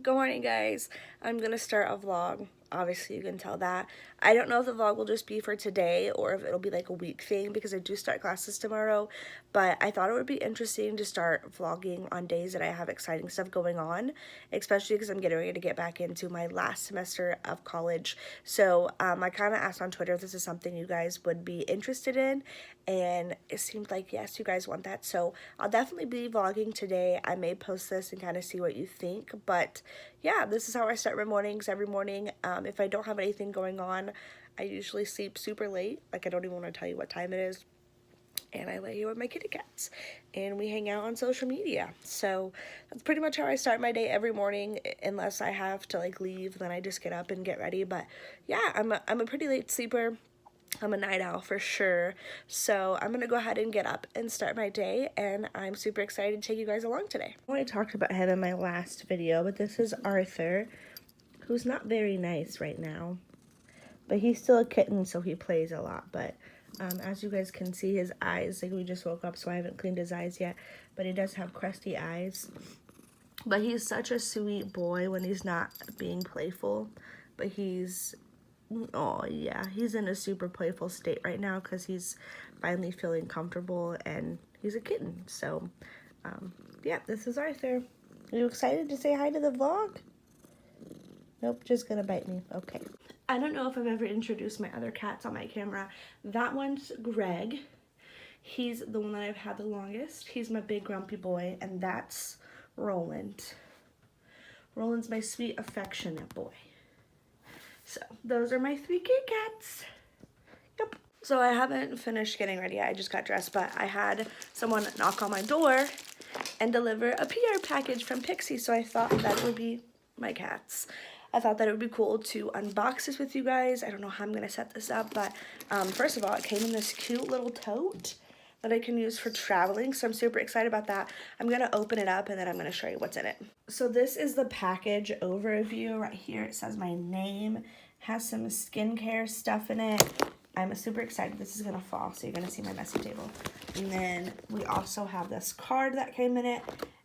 Good morning, guys. I'm gonna start a vlog. Obviously, you can tell that. I don't know if the vlog will just be for today or if it'll be like a week thing because I do start classes tomorrow, but I thought it would be interesting to start vlogging on days that I have exciting stuff going on, especially because I'm getting ready to get back into my last semester of college. So I kind of asked on Twitter if this is something you guys would be interested in, and it seemed like yes, you guys want that. So I'll definitely be vlogging today. I may post this and kind of see what you think, but yeah, this is how I start my mornings every morning. If I don't have anything going on, I usually sleep super late. Like, I don't even want to tell you what time it is. And I lay here with my kitty cats. And we hang out on social media. So that's pretty much how I start my day every morning. Unless I have to, like, leave, then I just get up and get ready. But yeah, I'm a pretty late sleeper. I'm a night owl for sure. So I'm going to go ahead and get up and start my day. And I'm super excited to take you guys along today. I talked about him in my last video, but this is Arthur, who's not very nice right now. But he's still a kitten, so he plays a lot. But as you guys can see, his eyes, like, we just woke up, so I haven't cleaned his eyes yet. But he does have crusty eyes. But he's such a sweet boy when he's not being playful. But he's... oh yeah, he's in a super playful state right now because he's finally feeling comfortable and he's a kitten. So yeah, this is Arthur. Are you excited to say hi to the vlog? Nope, just gonna bite me. Okay. I don't know if I've ever introduced my other cats on my camera. That one's Greg. He's the one that I've had the longest. He's my big grumpy boy, and that's Roland. Roland's my sweet affectionate boy. So those are my 3 kitty cats. Yep. So I haven't finished getting ready yet. I just got dressed, but I had someone knock on my door and deliver a PR package from Pixie. So I thought that would be my cats. I thought that it would be cool to unbox this with you guys. I don't know how I'm going to set this up, but first of all, it came in this cute little tote that I can use for traveling, so I'm super excited about that. I'm going to open it up and then I'm going to show you what's in it. So this is the package overview right here. It says my name, has some skincare stuff in it. I'm super excited. This is going to fall, so you're going to see my messy table. And then we also have this card that came in it,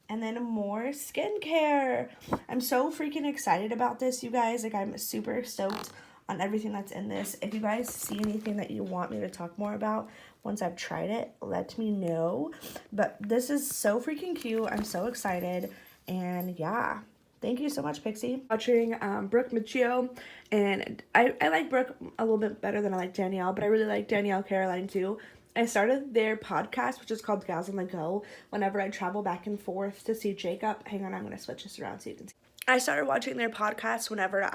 and then more skincare. I'm so freaking excited about this, you guys. Like, I'm super stoked on everything that's in this. If you guys see anything that you want me to talk more about once I've tried it, let me know. But this is so freaking cute. I'm so excited. And yeah, thank you so much, Pixie. Watching Brooke Miccio, and I like Brooke a little bit better than I like Danielle, but I really like Danielle Caroline too. I started their podcast, which is called Gals on the Go, whenever I travel back and forth to see Jacob. Hang on, I'm going to switch this around so you can see. I started watching their podcast whenever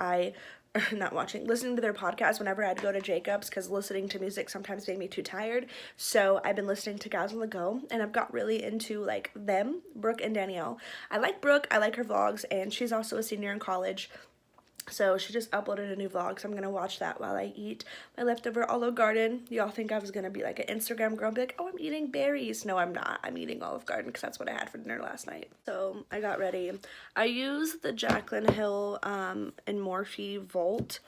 listening to their podcast whenever I'd go to Jacob's, because listening to music sometimes made me too tired. So I've been listening to Gals on the Go, and I've got really into, like, them, Brooke and Danielle. I like Brooke, I like her vlogs, and she's also a senior in college. So she just uploaded a new vlog, so I'm going to watch that while I eat my leftover Olive Garden. Y'all think I was going to be like an Instagram girl and be like, oh, I'm eating berries. No, I'm not. I'm eating Olive Garden because that's what I had for dinner last night. So I got ready. I used the Jaclyn Hill and Morphe Volt.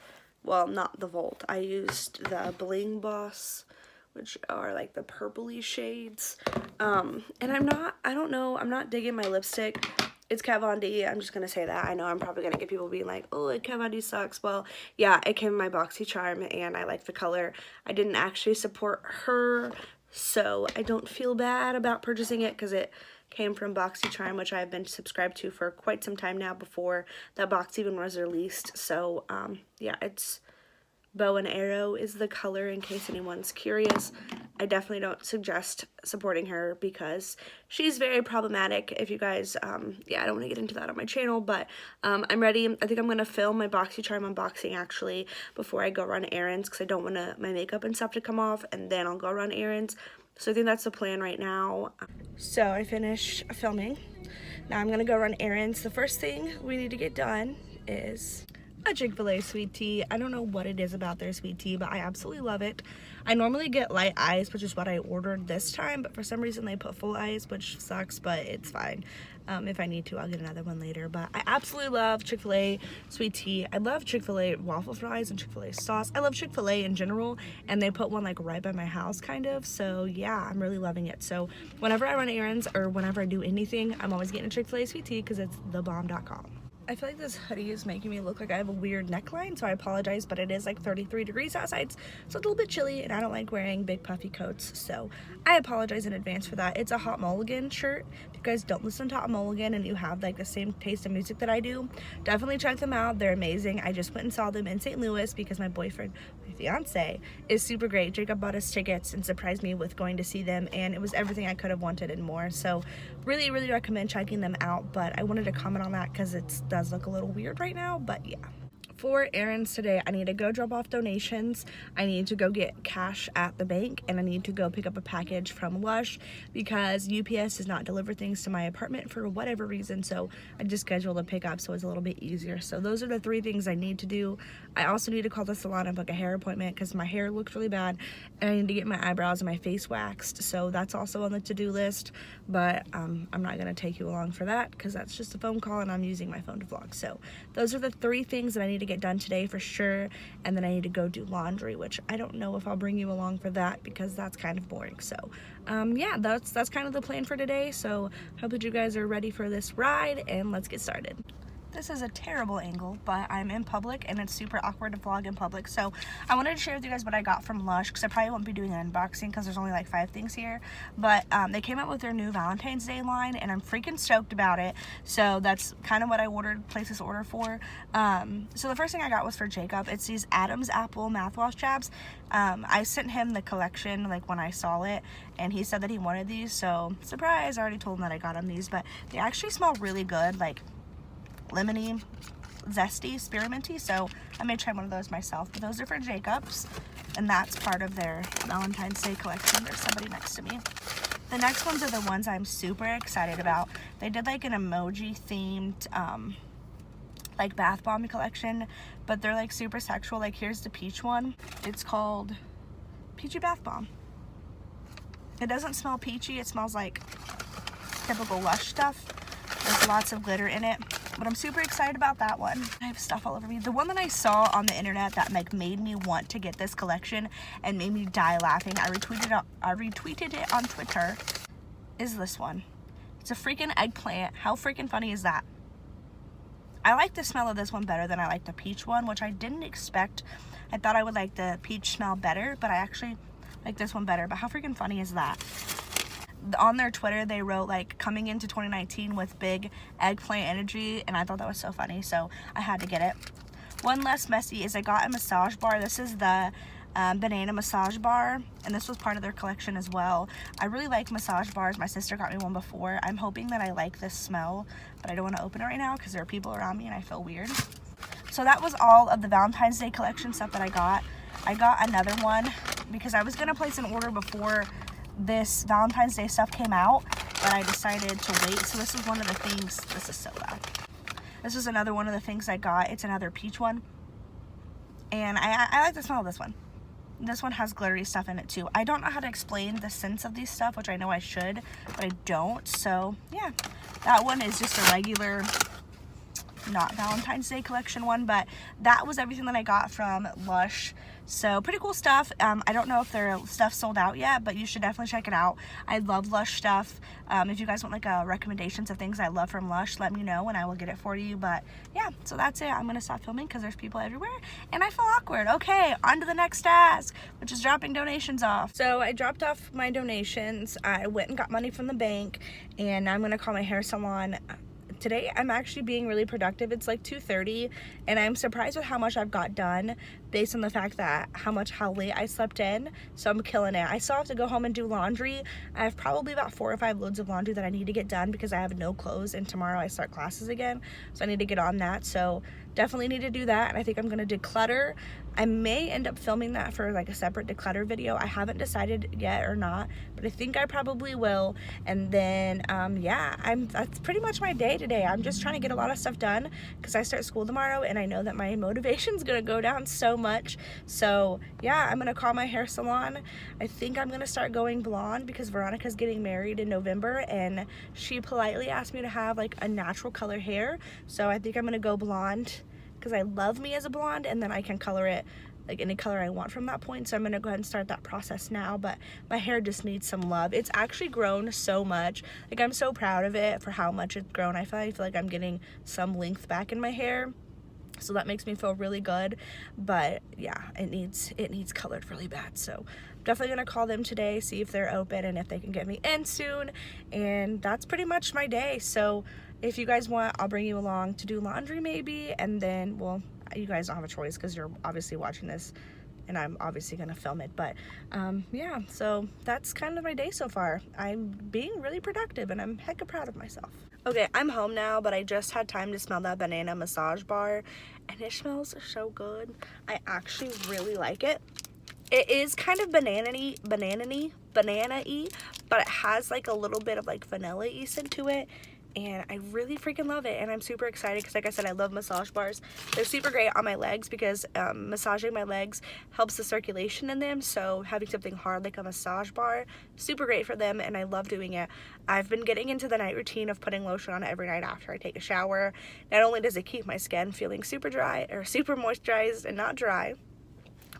Well, not the Volt. I used the Bling Boss, which are like the purpley shades. And I'm not digging my lipstick. It's Kat Von D. I'm just going to say that. I know I'm probably going to get people being like, oh, Kat Von D sucks. Well, yeah, it came in my BoxyCharm, and I like the color. I didn't actually support her, so I don't feel bad about purchasing it because it came from BoxyCharm, which I've been subscribed to for quite some time now before that box even was released. So, yeah, it's Bow and Arrow is the color, in case anyone's curious. I definitely don't suggest supporting her because she's very problematic. If you guys, yeah, I don't want to get into that on my channel, but I'm ready. I think I'm going to film my BoxyCharm unboxing, actually, before I go run errands, because I don't want my makeup and stuff to come off, and then I'll go run errands. So I think that's the plan right now. So I finished filming. Now I'm going to go run errands. The first thing we need to get done is a Chick-fil-A sweet tea. I don't know what it is about their sweet tea, but I absolutely love it. I normally get light ice, which is what I ordered this time, but for some reason they put full ice, which sucks, but it's fine. If I need to, I'll get another one later. But I absolutely love Chick-fil-A sweet tea. I love Chick-fil-A waffle fries and Chick-fil-A sauce. I love Chick-fil-A in general, and they put one like right by my house, kind of. So yeah, I'm really loving it. So whenever I run errands or whenever I do anything, I'm always getting a Chick-fil-A sweet tea because it's thebomb.com. I feel like this hoodie is making me look like I have a weird neckline, so I apologize, but it is like 33 degrees outside, so it's a little bit chilly, and I don't like wearing big puffy coats, so I apologize in advance for that. It's a Hot Mulligan shirt. If you guys don't listen to Hot Mulligan and you have like the same taste of music that I do, definitely check them out. They're amazing. I just went and saw them in St. Louis because my boyfriend, my fiance, is super great. Jacob bought us tickets and surprised me with going to see them, and it was everything I could have wanted and more, so really recommend checking them out. But I wanted to comment on that because it does look a little weird right now, but yeah. For errands today, I need to go drop off donations, I need to go get cash at the bank, and I need to go pick up a package from Lush because UPS does not deliver things to my apartment for whatever reason, so I just scheduled a pickup so it's a little bit easier. So those are the 3 things I need to do. I also need to call the salon and book a hair appointment because my hair looks really bad, and I need to get my eyebrows and my face waxed, so that's also on the to-do list, but I'm not going to take you along for that because that's just a phone call and I'm using my phone to vlog. So those are the 3 things that I need to get done today for sure, and then I need to go do laundry, which I don't know if I'll bring you along for that because that's kind of boring. So yeah, that's kind of the plan for today, so hope that you guys are ready for this ride, and let's get started. This is a terrible angle, but I'm in public and it's super awkward to vlog in public, so I wanted to share with you guys what I got from Lush because I probably won't be doing an unboxing because there's only like 5 things here, but they came out with their new Valentine's Day line and I'm freaking stoked about it, so that's kind of what I placed this order for. So the first thing I got was for Jacob. It's these Adam's Apple mouthwash jabs. I sent him the collection like when I saw it, and he said that he wanted these, so surprise, I already told him that I got him these, but they actually smell really good, like lemony, zesty, spearminty, so I may try one of those myself. But those are for Jacob's, and that's part of their Valentine's Day collection. There's somebody next to me. The next ones are the ones I'm super excited about. They did like an emoji themed like bath bomb collection, but they're like super sexual. Like here's the peach one. It's called Peachy Bath Bomb. It doesn't smell peachy, it smells like typical Lush stuff. There's lots of glitter in it, but I'm super excited about that one. I have stuff all over me. The one that I saw on the internet that like made me want to get this collection and made me die laughing, I retweeted it on Twitter, is this one. It's a freaking eggplant. How freaking funny is that? I like the smell of this one better than I like the peach one, which I didn't expect. I thought I would like the peach smell better, but I actually like this one better. But how freaking funny is that? On their Twitter, they wrote like coming into 2019 with big eggplant energy, and I thought that was so funny, so I had to get it. One less messy is I got a massage bar. This is the banana massage bar, and this was part of their collection as well. I really like massage bars. My sister got me one before. I'm hoping that I like this smell, but I don't want to open it right now because there are people around me and I feel weird. So that was all of the Valentine's Day collection stuff that I got. I got another one because I was going to place an order before this Valentine's Day stuff came out, but I decided to wait. So this is one of the things. This is so loud. This is another one of the things I got. It's another peach one, and I like the smell of this one. This one has glittery stuff in it too. I don't know how to explain the scents of these stuff, which I know I should, but I don't. So yeah, that one is just a regular, not Valentine's Day collection one, but that was everything that I got from Lush. So pretty cool stuff. I don't know if their stuff sold out yet, but you should definitely check it out. I love Lush stuff. If you guys want like recommendations of things I love from Lush, let me know and I will get it for you. But yeah, so that's it. I'm gonna stop filming because there's people everywhere and I feel awkward. Okay, on to the next task, which is dropping donations off. So I dropped off my donations. I went and got money from the bank, and now I'm gonna call my hair salon. Today I'm actually being really productive. It's like 2:30 and I'm surprised with how much I've got done based on the fact that how late I slept in, so I'm killing it. I still have to go home and do laundry. I have probably about 4 or 5 loads of laundry that I need to get done because I have no clothes and tomorrow I start classes again, so I need to get on that. So definitely need to do that, and I think I'm gonna declutter. I may end up filming that for like a separate declutter video. I haven't decided yet or not, but I think I probably will. And then yeah, that's pretty much my day today. I'm just trying to get a lot of stuff done because I start school tomorrow and I know that my motivation's gonna go down so much. So yeah, I'm gonna call my hair salon. I think I'm gonna start going blonde because Veronica's getting married in November and she politely asked me to have like a natural color hair, so I think I'm gonna go blonde because I love me as a blonde, and then I can color it like any color I want from that point. So I'm gonna go ahead and start that process now. But my hair just needs some love. It's actually grown so much. Like, I'm so proud of it for how much it's grown. I feel like I'm getting some length back in my hair, so that makes me feel really good. But yeah, it needs colored really bad. So I'm definitely gonna call them today, see if they're open and if they can get me in soon. And that's pretty much my day. So if you guys want, I'll bring you along to do laundry maybe, and then, well, you guys don't have a choice because you're obviously watching this and I'm obviously gonna film it. But yeah, so that's kind of my day so far. I'm being really productive and I'm hecka proud of myself. Okay, I'm home now, but I just had time to smell that banana massage bar and it smells so good. I actually really like it. It is kind of banana-y, but it has like a little bit of like vanilla-y scent to it. And I really freaking love it, and I'm super excited because, like I said, I love massage bars. They're super great on my legs because massaging my legs helps the circulation in them, so having something hard like a massage bar, super great for them, and I love doing it. I've been getting into the night routine of putting lotion on every night after I take a shower. Not only does it keep my skin feeling super dry, or super moisturized and not dry,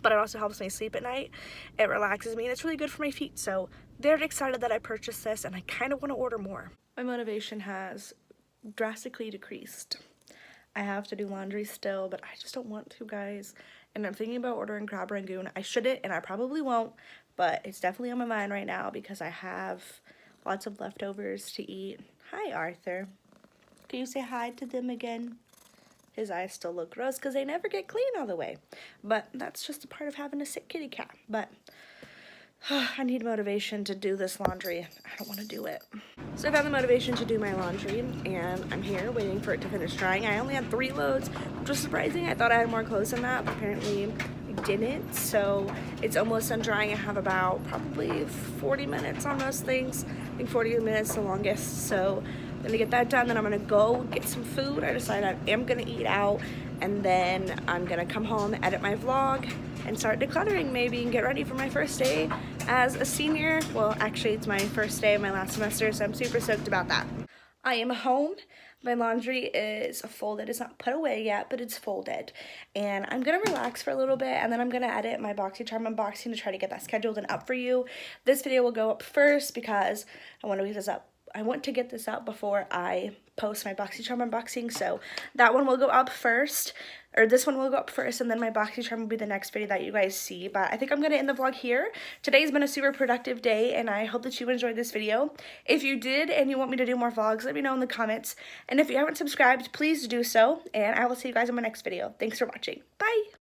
but it also helps me sleep at night. It relaxes me, and it's really good for my feet, so very excited that I purchased this, and I kind of want to order more. My motivation has drastically decreased. I have to do laundry still, but I just don't want to, guys. And I'm thinking about ordering crab rangoon. I shouldn't, and I probably won't, but it's definitely on my mind right now because I have lots of leftovers to eat. Hi, Arthur. Can you say hi to them again? His eyes still look gross because they never get clean all the way. But that's just a part of having a sick kitty cat. But I need motivation to do this laundry. I don't want to do it. So I found the motivation to do my laundry, and I'm here waiting for it to finish drying. I only had 3 loads, which was surprising. I thought I had more clothes than that, but apparently I didn't. So it's almost done drying. I have about probably 40 minutes on most things. I think 40 minutes the longest. So I'm gonna get that done, then I'm gonna go get some food. I decided I am gonna eat out, and then I'm gonna come home, edit my vlog, and start decluttering maybe and get ready for my first day as a senior. Well, actually it's my first day of my last semester, so I'm super stoked about that. I am home. My laundry is folded. It's not put away yet, but it's folded. And I'm gonna relax for a little bit, and then I'm gonna edit my BoxyCharm unboxing to try to get that scheduled and up for you. This video will go up first because I want to get this up. I want to get this up before I post my BoxyCharm unboxing, so that one will go up first, or this one will go up first, and then my BoxyCharm will be the next video that you guys see. But I think I'm gonna end the vlog here. Today's been a super productive day, and I hope that you enjoyed this video. If you did and you want me to do more vlogs, let me know in the comments, and if you haven't subscribed, please do so, and I will see you guys in my next video. Thanks for watching. Bye.